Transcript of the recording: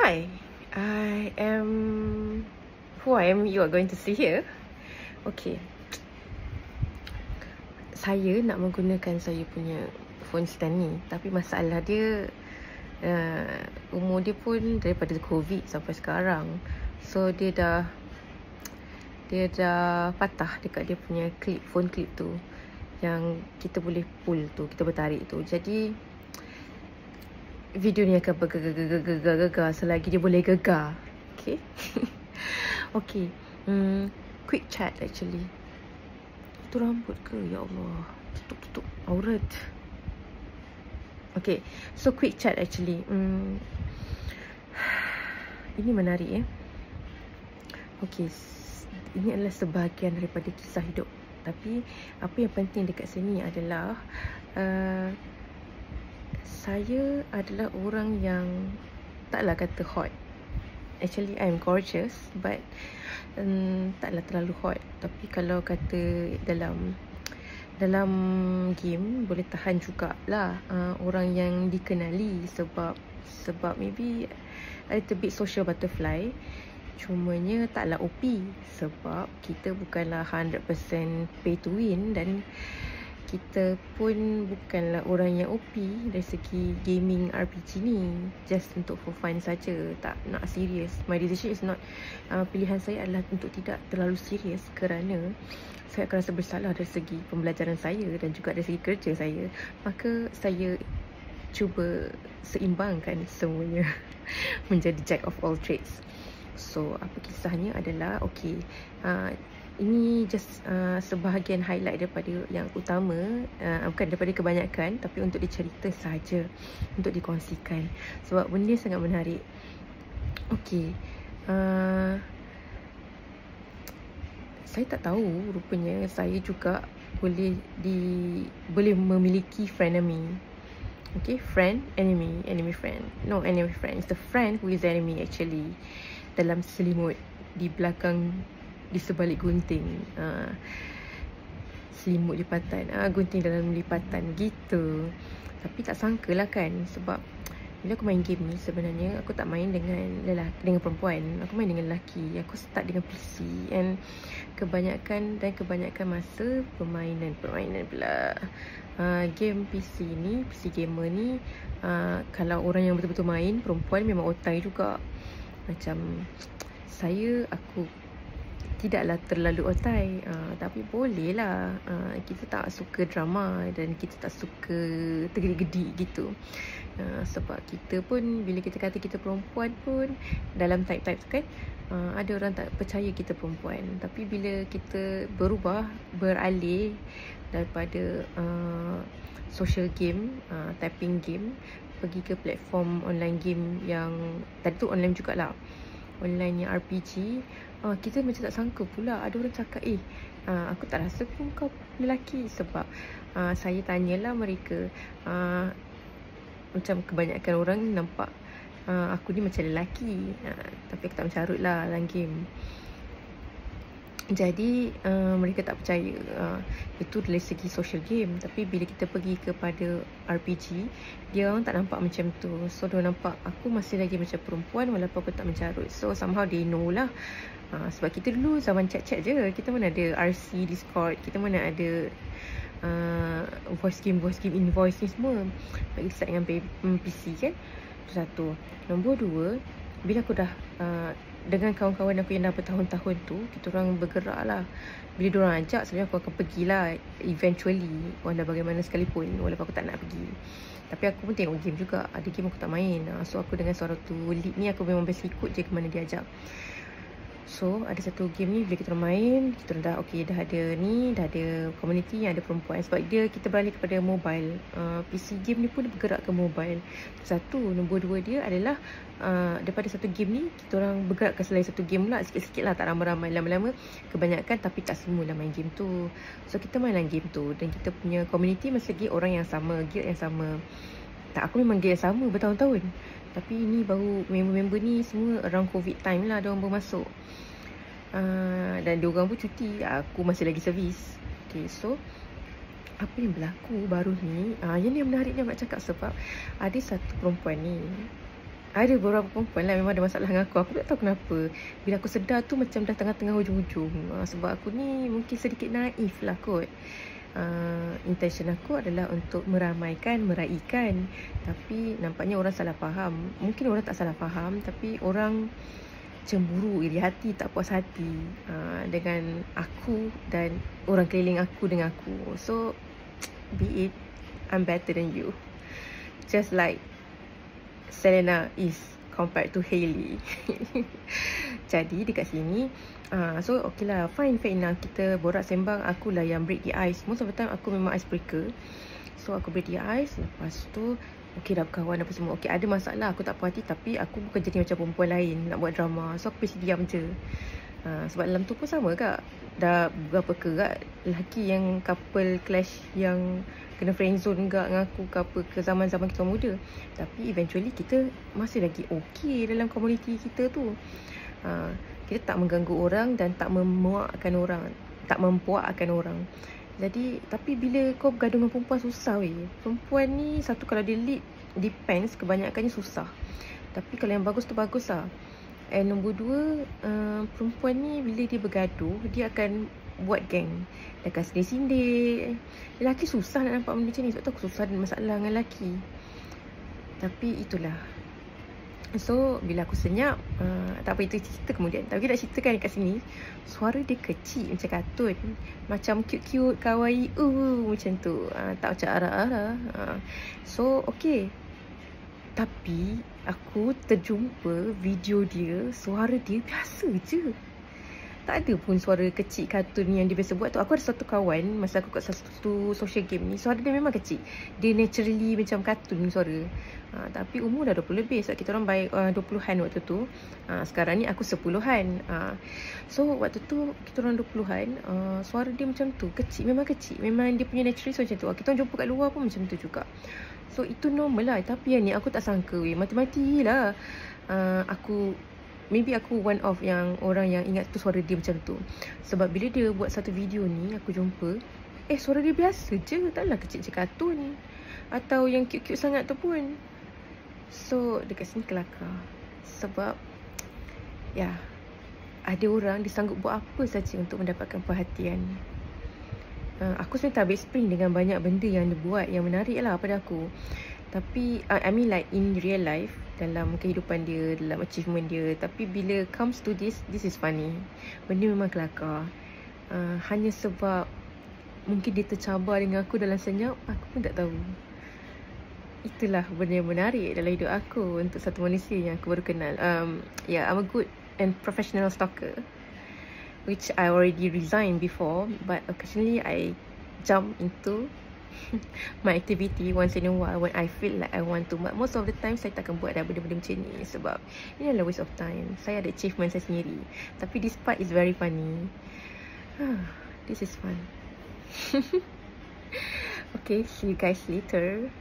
Hi, I am who I am. You are going to see here. Okay, saya nak menggunakan saya punya phone stand ni, tapi masalah dia umur dia pun daripada COVID sampai sekarang, so dia dah patah dekat dia punya phone clip tu, yang kita boleh pull tu, kita bertarik tu. Jadi video ni akan bergegar selagi dia boleh gegar. Okay. Okay. Quick chat actually. Itu rambut ke? Ya Allah, tutup aurat. Okay, so quick chat actually. Ini menarik ya. Okay, ini adalah sebahagian daripada kisah hidup. Tapi apa yang penting dekat sini adalah saya adalah orang yang taklah kata hot. Actually I'm gorgeous, but taklah terlalu hot. Tapi kalau kata dalam game boleh tahan jugalah orang yang dikenali, sebab maybe a little bit social butterfly. Cumanya taklah OP, sebab kita bukanlah 100% pay to win, dan kita pun bukanlah orang yang OP dari segi gaming RPG ni. Just untuk for fun saja, tak nak serius. My decision is not pilihan saya adalah untuk tidak terlalu serius, kerana saya akan rasa bersalah dari segi pembelajaran saya dan juga dari segi kerja saya. Maka saya cuba seimbangkan semuanya menjadi jack of all trades. So apa kisahnya adalah, okay, ini just sebahagian highlight daripada yang utama, bukan daripada kebanyakan, tapi untuk dicerita saja, untuk dikongsikan, sebab benda sangat menarik. Okay, saya tak tahu, rupanya saya juga boleh memiliki frenemy. Okay, friend, enemy friend. No, enemy friend. It's the friend who is enemy actually. Dalam selimut, di belakang, di sebalik gunting, selimut lipatan, gunting dalam lipatan gitu. Tapi tak sangka lah kan, sebab bila aku main game ni, sebenarnya aku tak main dengan perempuan. Aku main dengan lelaki. Aku start dengan PC, and kebanyakan masa permainan pula. Game PC ni, PC gamer ni, kalau orang yang betul-betul main perempuan memang otai juga. Macam aku tidaklah terlalu otai, tapi boleh lah. Kita tak suka drama dan kita tak suka tergedi-gedi gitu. Sebab kita pun, bila kita kata kita perempuan pun, dalam type-type tu kan, ada orang tak percaya kita perempuan. Tapi bila kita beralih daripada social game, typing game, pergi ke platform online game yang tadi tu online jugalah, online yang RPG, kita macam tak sangka pula. Ada orang cakap, aku tak rasa pun kau lelaki. Sebab saya tanyalah mereka, macam kebanyakan orang nampak aku ni macam lelaki, tapi aku tak mencarut lah dalam game. Jadi mereka tak percaya. Itu dari segi social game. Tapi bila kita pergi kepada RPG, dia orang tak nampak macam tu. So dia nampak aku masih lagi macam perempuan walaupun aku tak mencarut. So somehow they know lah. Sebab kita dulu zaman chat-chat je, kita mana ada RC, Discord, kita mana ada voice game invoice ni semua. Bagi start dengan PC kan. Itu satu. Nombor dua, bila aku dah dengan kawan-kawan aku yang dah bertahun-tahun tu, kita orang bergerak lah. Bila diorang ajak, sebenarnya aku akan pergilah eventually, walau bagaimana sekalipun, walaupun aku tak nak pergi. Tapi aku pun tengok game juga. Ada game aku tak main. So aku dengan seorang tu lead ni, aku memang biasa ikut je ke mana dia ajak. So ada satu game ni, bila kita orang main, kita orang dah ada community yang ada perempuan. Sebab kita beralih kepada mobile. PC game ni pun bergerak ke mobile. Satu. Nombor dua dia adalah daripada satu game ni, kita orang bergerak ke selain satu game pula. Sikit-sikit lah, tak ramai-ramai. Lama-lama kebanyakan, tapi tak semua lah main game tu. So kita main dalam game tu, dan kita punya community masih lagi orang yang sama, guild yang sama. Tak, aku memang guild yang sama bertahun-tahun. Tapi ni baru member-member ni semua around COVID time lah, diorang baru masuk. Dan diorang pun cuti, aku masih lagi servis. Okay, so apa yang berlaku baru ni, yang ni menarik ni nak cakap, sebab ada satu perempuan ni, Ada beberapa perempuan lah memang ada masalah dengan aku. Aku tak tahu kenapa. Bila aku sedar tu macam dah tengah-tengah hujung-hujung. Sebab aku ni mungkin sedikit naif lah kot. Intention aku adalah untuk meramaikan, meraihkan. Tapi nampaknya orang salah faham. Mungkin orang tak salah faham, tapi orang cemburu, iri hati, tak puas hati dengan aku dan orang keliling aku dengan aku. So, be it, I'm better than you. Just like Selena is compared to Hailey. Jadi dekat sini so okay lah, fine enough, kita borak sembang. Akulah yang break the ice. Most of the time aku memang icebreaker. So aku break the ice. Lepas tu okay dah berkawan apa semua. Okay, ada masalah, aku tak puas hati, tapi aku bukan jadi macam perempuan lain nak buat drama. So aku mesti diam je. Sebab dalam tu pun sama kak. Dah berapa kerat lelaki yang couple clash yang kena friendzone enggak dengan aku ke apa, ke zaman-zaman kita muda. Tapi eventually kita masih lagi okay dalam komuniti kita tu. Kita tak mengganggu orang dan tak memuakkan orang, tak mempuakkan orang. Jadi, tapi bila kau bergaduh dengan perempuan, susah weh. Perempuan ni, satu kalau dia lead, depends, kebanyakannya susah. Tapi kalau yang bagus tu bagus lah. And nombor dua, perempuan ni bila dia bergaduh, dia akan buat geng. Dia akan sindir-sindir. Lelaki susah nak nampak benda macam ni. Sebab tu aku susah ada masalah dengan lelaki. Tapi itulah. So, bila aku senyap, tak apa, itu cerita kemudian. Tapi nak ceritakan dekat sini, suara dia kecil macam kartun. Macam cute-cute, kawaii, macam tu. Tak macam arah-arah. So, okay. Tapi, aku terjumpa video dia, suara dia biasa je. Tak ada pun suara kecil kartun yang dia biasa buat tu. Aku ada satu kawan, masa aku kat satu social game ni, suara dia memang kecil. Dia naturally macam kartun suara. Tapi umur dah 20 lebih. Sebab kita orang baik 20-an waktu tu. Sekarang ni aku 10-an. So waktu tu kita orang 20-an, suara dia macam tu, kecil, memang kecil. Memang dia punya naturally so macam tu. Kita orang jumpa kat luar pun macam tu juga. So itu normal lah. Tapi yang ni aku tak sangka weh, mati-mati lah. Maybe aku one of yang orang yang ingat tu suara dia macam tu. Sebab bila dia buat satu video ni, aku jumpa, suara dia biasa je. Taklah kecil je kartun. Atau yang cute-cute sangat tu pun. So, dekat sini kelakar. Sebab, ya, ada orang dia sanggup buat apa saja untuk mendapatkan perhatian. Aku sebenarnya tak habis spring dengan banyak benda yang dia buat yang menarik lah pada aku. Tapi, I mean like in real life, dalam kehidupan dia, dalam achievement dia. Tapi bila comes to this is funny. Benda memang kelakar. Hanya sebab mungkin dia tercabar dengan aku dalam senyap, aku pun tak tahu. Itulah benda yang menarik dalam hidup aku untuk satu manusia yang aku baru kenal. I'm a good and professional stalker, which I already resigned before, but occasionally I jump into my activity once in a while when I feel like I want to. But most of the time saya takkan buat dah benda-benda macam ni sebab ini adalah waste of time. Saya ada achievement saya sendiri. Tapi this part is very funny. This is fun. Okay, see you guys later.